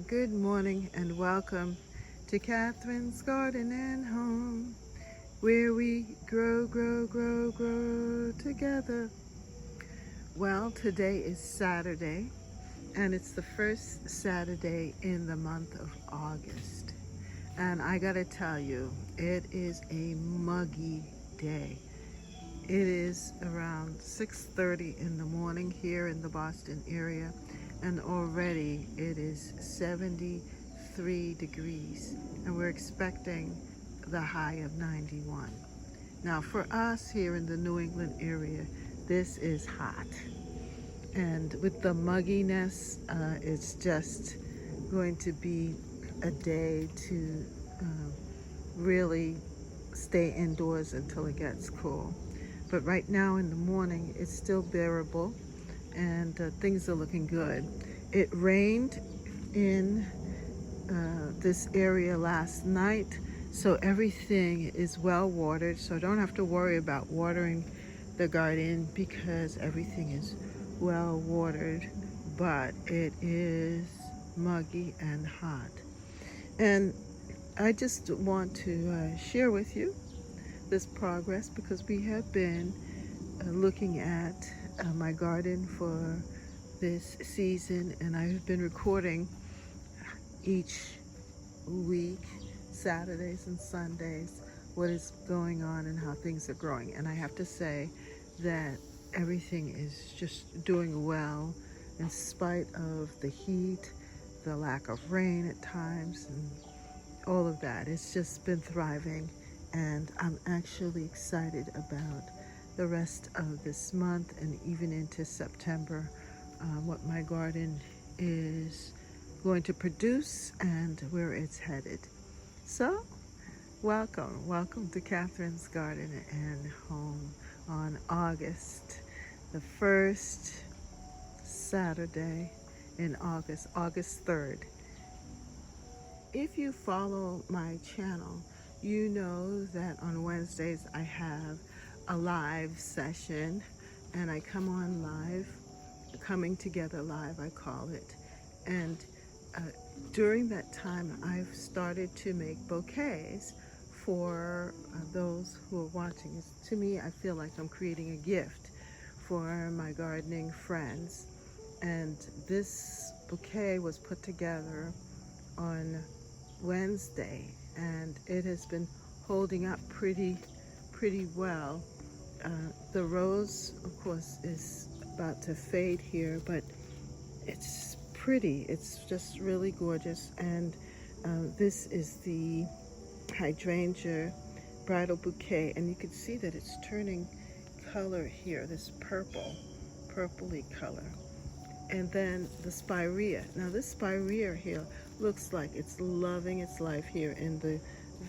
Good morning and welcome to Catherine's Garden and Home, where we grow together. Well, today is Saturday, and it's the first Saturday in the month of August. And I gotta tell you, it is a muggy day. It is around 6:30 in the morning here in the Boston area, and already it is 73 degrees, and we're expecting the high of 91. Now for us here in the New England area, this is hot, and with the mugginess, it's just going to be a day to really stay indoors until it gets cool. But right now in the morning, it's still bearable, and things are looking good. It rained in this area last night, so everything is well watered, so I don't have to worry about watering the garden because everything is well watered, but it is muggy and hot. And I just want to share with you this progress because we have been looking at my garden for this season, and I've been recording each week, Saturdays and Sundays, what is going on and how things are growing. And I have to say that everything is just doing well in spite of the heat, the lack of rain at times, and all of that. It's just been thriving, and I'm actually excited about the rest of this month and even into September, what my garden is going to produce and where it's headed. So welcome to Catherine's Garden and Home on August, the first Saturday in August, August 3rd. If you follow my channel, you know that on Wednesdays I have a live session, and I come on live, coming together live I call it. And during that time I've started to make bouquets for those who are watching. To me, I feel like I'm creating a gift for my gardening friends, and this bouquet was put together on Wednesday, and it has been holding up pretty well. The rose, of course, is about to fade here, but it's pretty. It's just really gorgeous. And this is the hydrangea bridal bouquet, and you can see that it's turning color here, this purpley color. And then the spirea. Now this spirea here looks like it's loving its life here in the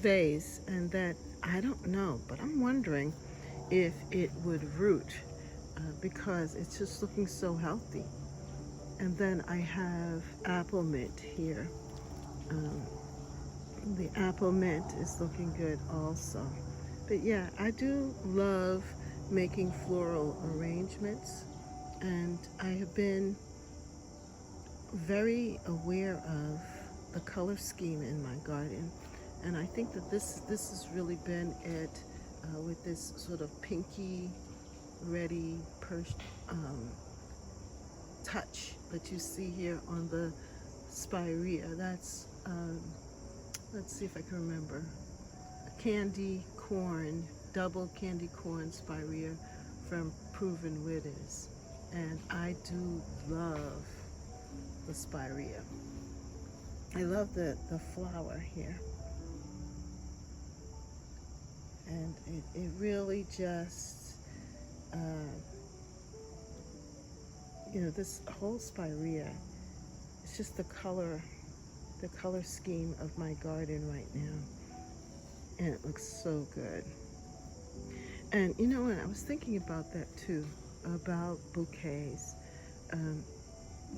vase, and that, I don't know, but I'm wondering if it would root because it's just looking so healthy. And then I have apple mint here. The apple mint is looking good also. But yeah, I do love making floral arrangements, and I have been very aware of the color scheme in my garden, and I think that this has really been it, with this sort of pinky reddy touch that you see here on the spirea. That's let's see if I can remember, a candy corn, double candy corn spirea from Proven Witters, and I do love the spirea. I love the flower here, and it really just this whole spirea, it's just the color scheme of my garden right now, and it looks so good. And you know what, I was thinking about that too, about bouquets.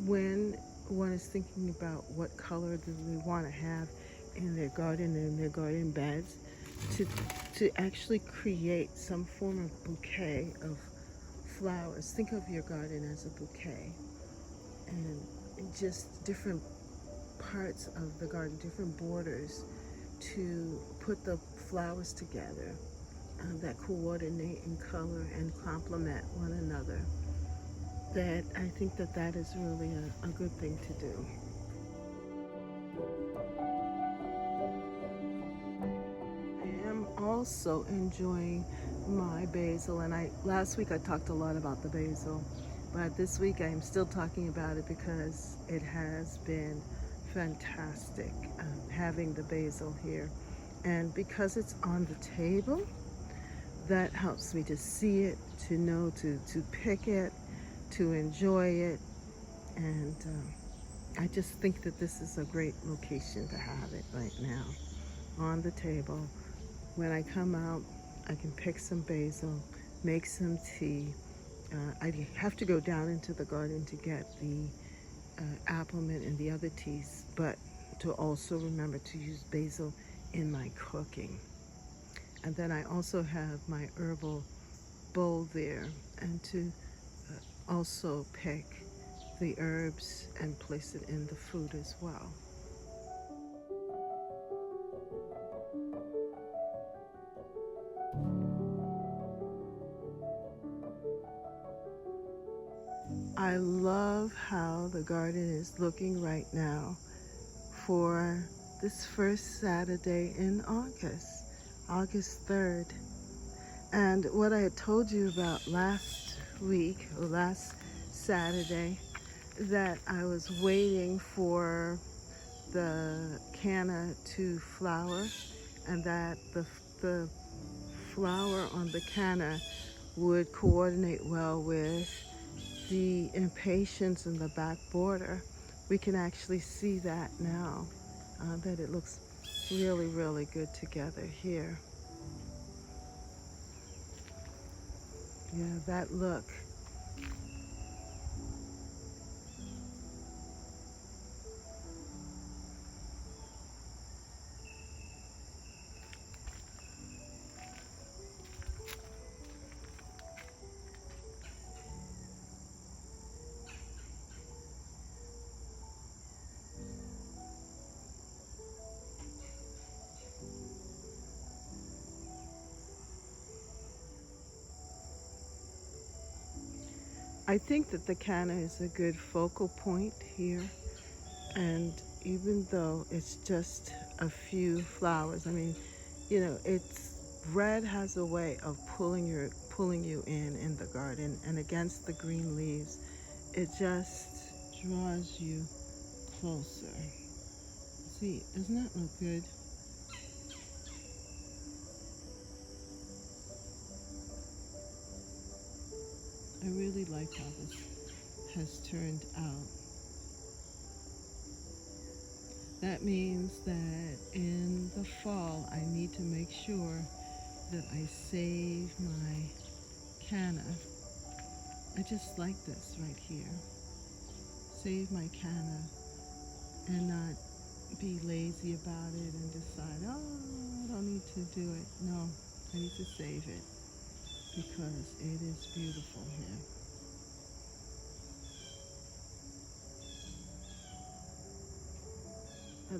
When one is thinking about what color do they want to have in their garden and in their garden beds, to actually create some form of bouquet of flowers. Think of your garden as a bouquet, and just different parts of the garden, different borders, to put the flowers together that coordinate in color and complement one another. That I think that that is really a good thing to do. I am also enjoying my basil, and last week I talked a lot about the basil, but this week I am still talking about it because it has been fantastic having the basil here. And because it's on the table, that helps me to see it, to know to pick it, to enjoy it. And I just think that this is a great location to have it right now on the table. When I come out, I can pick some basil, make some tea. I have to go down into the garden to get the apple mint and the other teas, but to also remember to use basil in my cooking. And then I also have my herbal bowl there, and to also pick the herbs and place it in the food as well. I love how the garden is looking right now for this first Saturday in August, August 3rd. And what I had told you about last week, or last Saturday, that I was waiting for the canna to flower, and that the flower on the canna would coordinate well with the impatiens in the back border. We can actually see that now, that it looks really, really good together here. Yeah, that look. I think that the canna is a good focal point here, and even though it's just a few flowers, I mean, you know, red has a way of pulling you in the garden, and against the green leaves, it just draws you closer. See, doesn't that look good? I really like how this has turned out. That means that in the fall, I need to make sure that I save my canna. I just like this right here. Save my canna and not be lazy about it and decide, oh, I don't need to do it. No, I need to save it because it is beautiful here.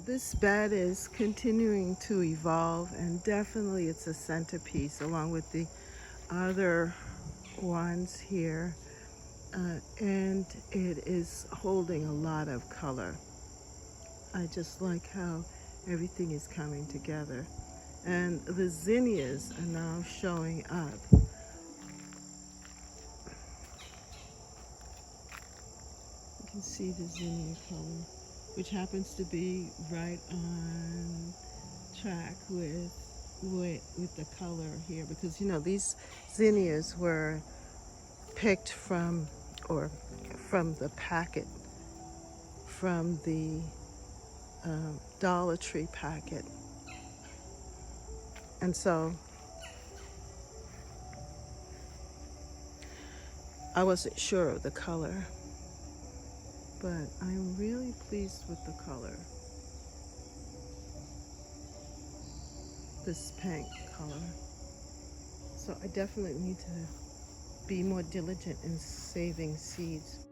This bed is continuing to evolve, and definitely it's a centerpiece along with the other ones here, and it is holding a lot of color. I just like how everything is coming together, and the zinnias are now showing up. You can see the zinnia color, which happens to be right on track with the color here, because you know these zinnias were picked from the packet, from the Dollar Tree packet, and so I wasn't sure of the color, but I'm really pleased with the color. This pink color. So I definitely need to be more diligent in saving seeds.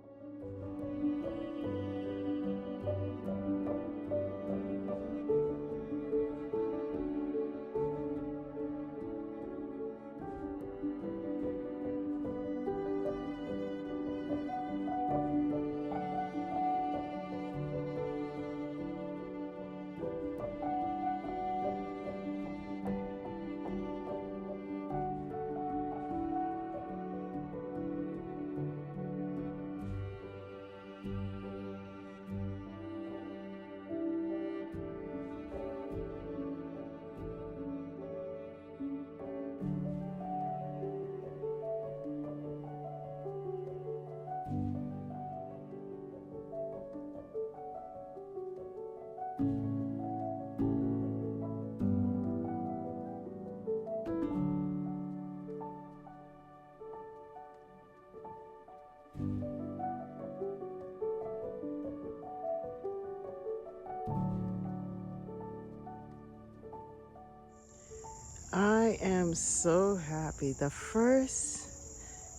I am so happy. The first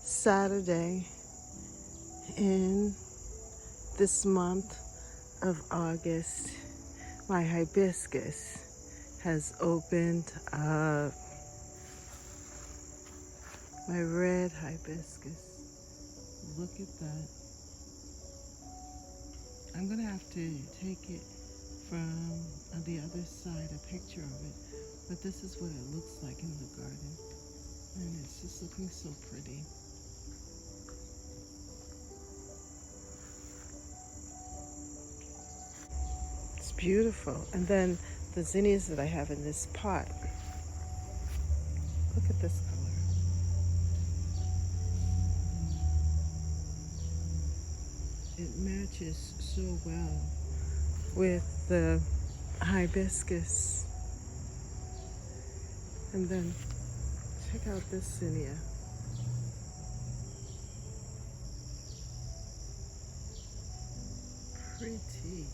Saturday in this month of August, my hibiscus has opened up. My red hibiscus. Look at that. I'm gonna have to take it from the other side, a picture of it. But this is what it looks like in the garden. And it's just looking so pretty. It's beautiful. And then the zinnias that I have in this pot. Look at this color. It matches so well with the hibiscus. And then check out this zinnia. Pretty.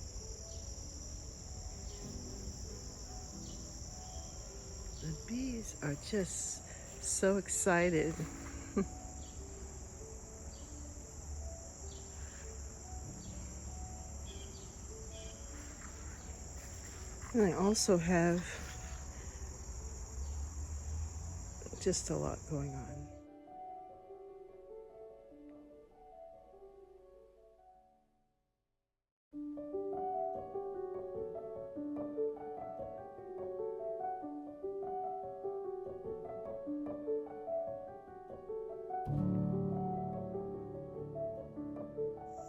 The bees are just so excited. And I also have just a lot going on.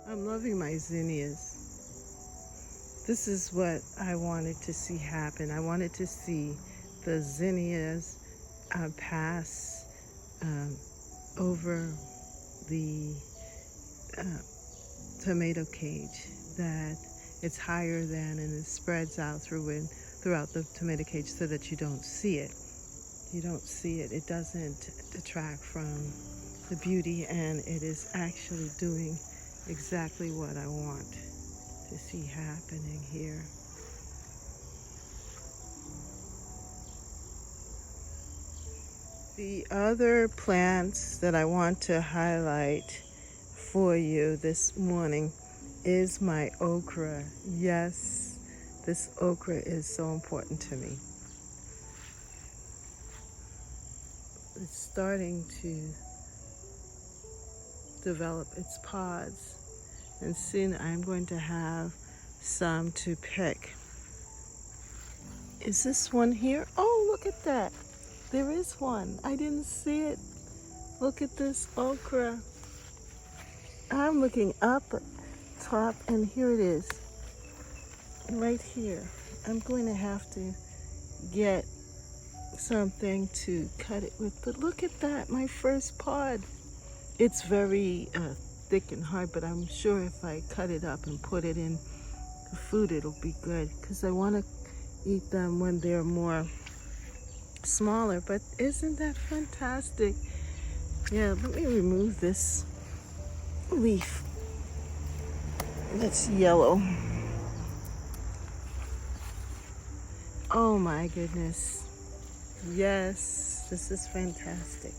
I'm loving my zinnias. This is what I wanted to see happen. I wanted to see the zinnias pass over the tomato cage, that it's higher than and it spreads out throughout the tomato cage so that you don't see it. You don't see it. It doesn't detract from the beauty, and it is actually doing exactly what I want to see happening here. The other plants that I want to highlight for you this morning is my okra. Yes, this okra is so important to me. It's starting to develop its pods, and soon I'm going to have some to pick. Is this one here? Oh, look at that. There is one. I didn't see it. Look at this okra. I'm looking up top, and here it is. Right here. I'm going to have to get something to cut it with. But look at that, my first pod. It's very thick and hard, but I'm sure if I cut it up and put it in the food, it'll be good, because I want to eat them when they're more smaller. But isn't that fantastic? Yeah, let me remove this leaf that's yellow. Oh my goodness. Yes, this is fantastic.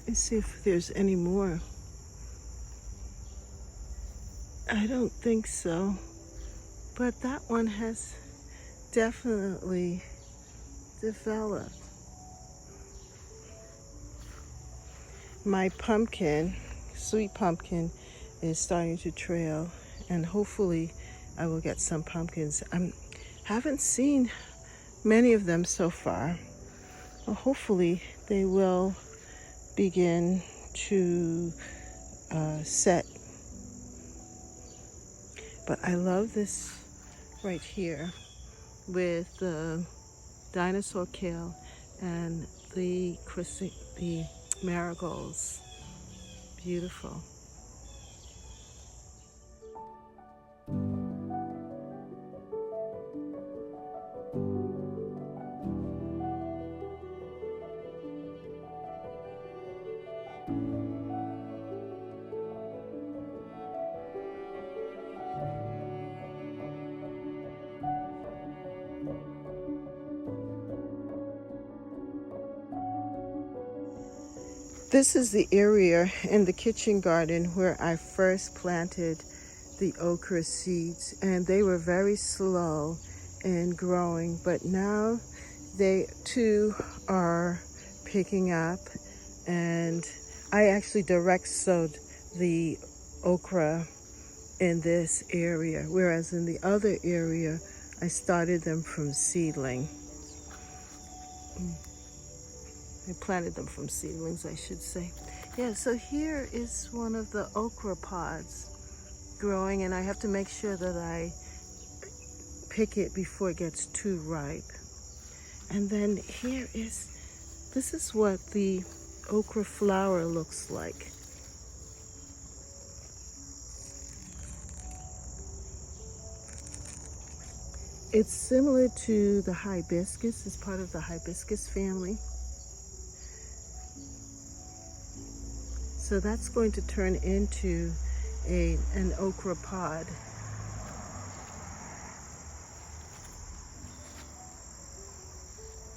Let's see if there's any more. I don't think so, but that one has definitely developed. My pumpkin, sweet pumpkin, is starting to trail, and hopefully I will get some pumpkins. I haven't seen many of them so far. Well, hopefully they will begin to set. But I love this right here with the dinosaur kale and the marigolds. Beautiful. This is the area in the kitchen garden where I first planted the okra seeds, and they were very slow in growing, but now they too are picking up. And I actually direct sowed the okra in this area, whereas in the other area I started them from seedling. I planted them from seedlings, I should say. Yeah, so here is one of the okra pods growing, and I have to make sure that I pick it before it gets too ripe. And then this is what the okra flower looks like. It's similar to the hibiscus. It's part of the hibiscus family. So that's going to turn into an okra pod.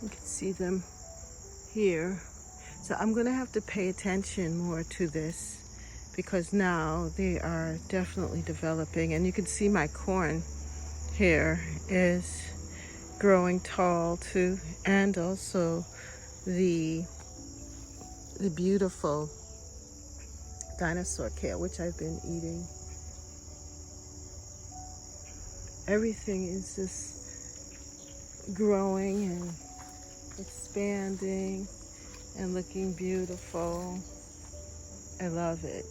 You can see them here. So I'm going to have to pay attention more to this because now they are definitely developing. And you can see my corn here is growing tall too, and also the beautiful dinosaur kale, which I've been eating. Everything is just growing and expanding and looking beautiful. I love it.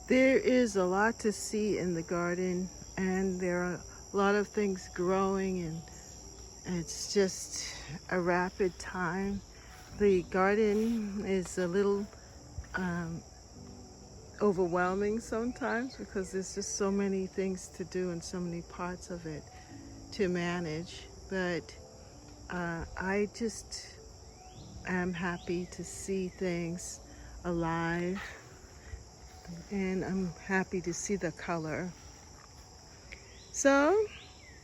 There is a lot to see in the garden, and there are a lot of things growing, and it's just a rapid time. The garden is a little overwhelming sometimes because there's just so many things to do and so many parts of it to manage, but I just am happy to see things alive. And I'm happy to see the color. So,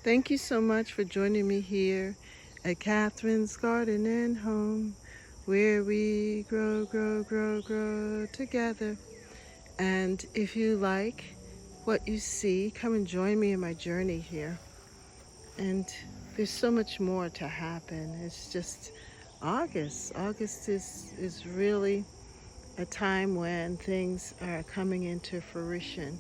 thank you so much for joining me here at Catherine's Garden and Home, where we grow together. And if you like what you see, come and join me in my journey here. And there's so much more to happen. It's just August. August is really a time when things are coming into fruition,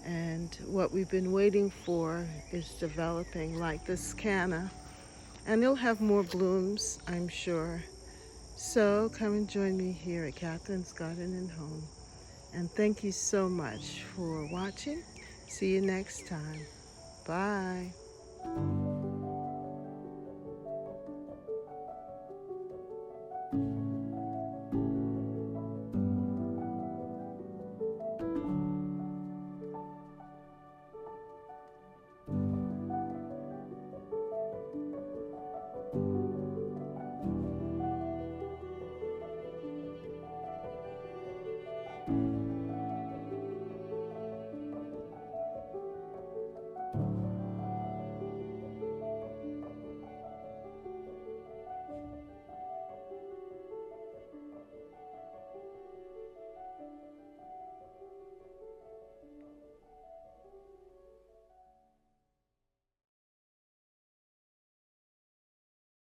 and what we've been waiting for is developing, like this canna, and it'll have more blooms, I'm sure. So come and join me here at Catherine's Garden and Home, and thank you so much for watching. See you next time. Bye.